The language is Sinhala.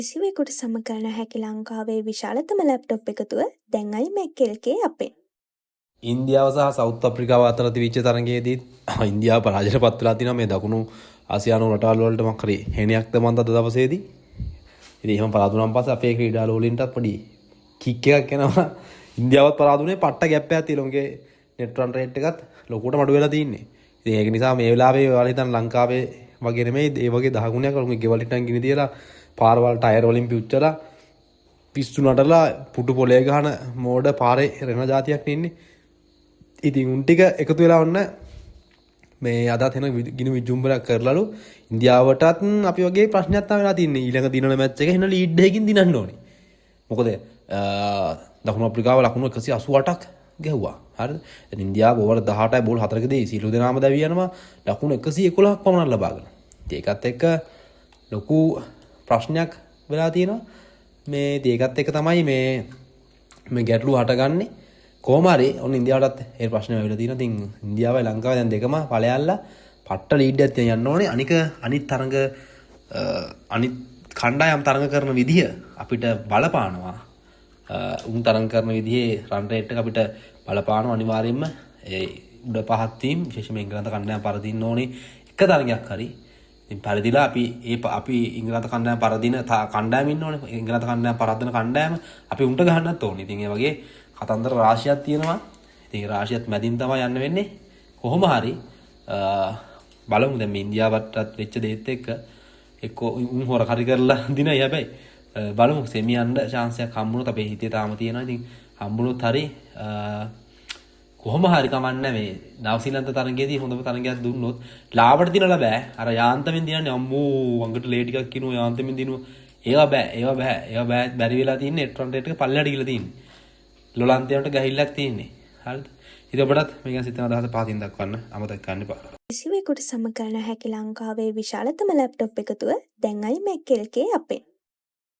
කිසිවෙකුට සම කරන හැකි ලංකාවේ විශාලතම ලැප්ටොප් එකතුව දැන් iMac LK අපෙන්. ඉන්දියාව සහ සෞත් අප්‍රිකාව අතර තිබිච්ච තරගයේදී ඉන්දියාව පරාජයට පත් වෙලා තිනවා මේ දකුණු ආසියානු රටවල් වලට මොකක් හරි හෙණයක්ද මන්ද අද දවසේදී. ඉතින් එහෙම පරාද වුණාන් පස්සේ අපේ ක්‍රීඩාලු වලින්ටත් පොඩි කික් එකක් එනවා. ඉන්දියාවත් පරාදුනේ පට්ට ගැප් එකක් තියෙනවා. උන්ගේ net run rate එකත් ලොකුවට මඩු වෙලා තින්නේ. ඉතින් ඒක නිසා මේ වෙලාවේ ඔයාලා හිතන ලංකාවේ වගේ නෙමෙයි ඒ වගේ 10 ගුණයක් උන්ගේ ගෙවල් හිටන් ගිනි තියලා පාරවල් ටයර් වලින් පිච්චලා පිස්සු නටලා පුටු පොලේ ගහන මෝඩ පාරේ රෙන જાතියක් ඉන්නේ. ඉතින් උන් ටික එකතු වෙලා ඔන්න මේ අදත් එන ගිනි විජුම්බරයක් කරලාලු ඉන්දියාවටත් අපි වගේ ප්‍රශ්නයක් තමයි වෙලා තින්නේ. ඊළඟ දිනවල මැච් එක එන ලීඩ් එකකින් දිනන්න ඕනේ. මොකද දකුණු අප්‍රිකාව ලකුණු 188ක් ගැහුවා. හරිද? දැන් ඉන්දියාව ඕවර් 18යි බෝල් 4කදී සියලු දෙනාම දැවි යනවා ලකුණු 111ක් පමණ ලබාගෙන. ඉතින් ඒකත් එක්ක ලොකු ප්‍රශ්නයක් වෙලා තියෙනවා. මේ ඒකත් එක්ක තමයි මේ ගැටලුව හටගන්නේ. කොහොම හරි ඔන්න ඉන්දියාවටත් ඒ ප්‍රශ්නේ වෙලා තියෙනවා. ඉතින් ඉන්දියාවයි ලංකාවයි දැන් දෙකම ඵලයල්ලා පට්ට ලීඩ් එකක් තියන් යන්න ඕනේ. අනිත් තරඟ අනිත් කණ්ඩායම් තරඟ කරන විදිය අපිට බලපානවා. උන් තරඟ කරන විදිහේ රන් රේට් එක අපිට බලපානවා අනිවාර්යයෙන්ම. ඒ උඩ පහත් ටීම් විශේෂයෙන්ම එංගලන්ත කණ්ඩායම් පරදින්න ඕනේ එක තරඟයක් හරි. ඉතින් පරදිලා අපි ඉංගලන්ත කණ්ඩායම් පරදින කණ්ඩායම් ඉන්න ඕනේ. ඉංගලන්ත කණ්ඩායම් පරද්දන කණ්ඩායම අපි උන්ට ගහන්නත් ඕනේ. ඉතින් ඒ වගේ කතන්දර රාශියක් තියෙනවා. ඉතින් රාශියත් මැදින් තමයි යන්න වෙන්නේ. කොහොම හරි බලමු දැන් මේ ඉන්දියාවටත් වෙච්ච දේත් එක්ක එක්ක උන් හොර කරි කරලා දිනයි හැබැයි බලමු සෙමි යන්න chance එකක් හම්බුනොත් අපේ හිතේ තාම තියෙනවා. ඉතින් හම්බුනොත් හරි කොහොම හරි කමන්නේ මේ නවසීලන්ත තරගයේදී හොඳම තරගයක් දුන්නොත් ලාභට දිනලා බෑ. අර යාන්තමින් දිනන්නේ අම්මෝ වංගට ලේ ටිකක් කිනුවා යාන්තමින් දිනුවා. ඒවා බෑ බැරි වෙලා තින්නේ net run rate එක පල්ලෙහාට ගිහලා තින්නේ. ලොලන්තයට ගහිල්ලක් තියෙන්නේ. හරිද? ඉතින් ඔබටත් මේක සිතන අදහස පහතින් දක්වන්න අමතක කරන්න එපා. කිසිවෙකුට සම කරන හැකි ලංකාවේ විශාලතම ලැප්ටොප් එකතුව දැන් iMac LK අපෙන්.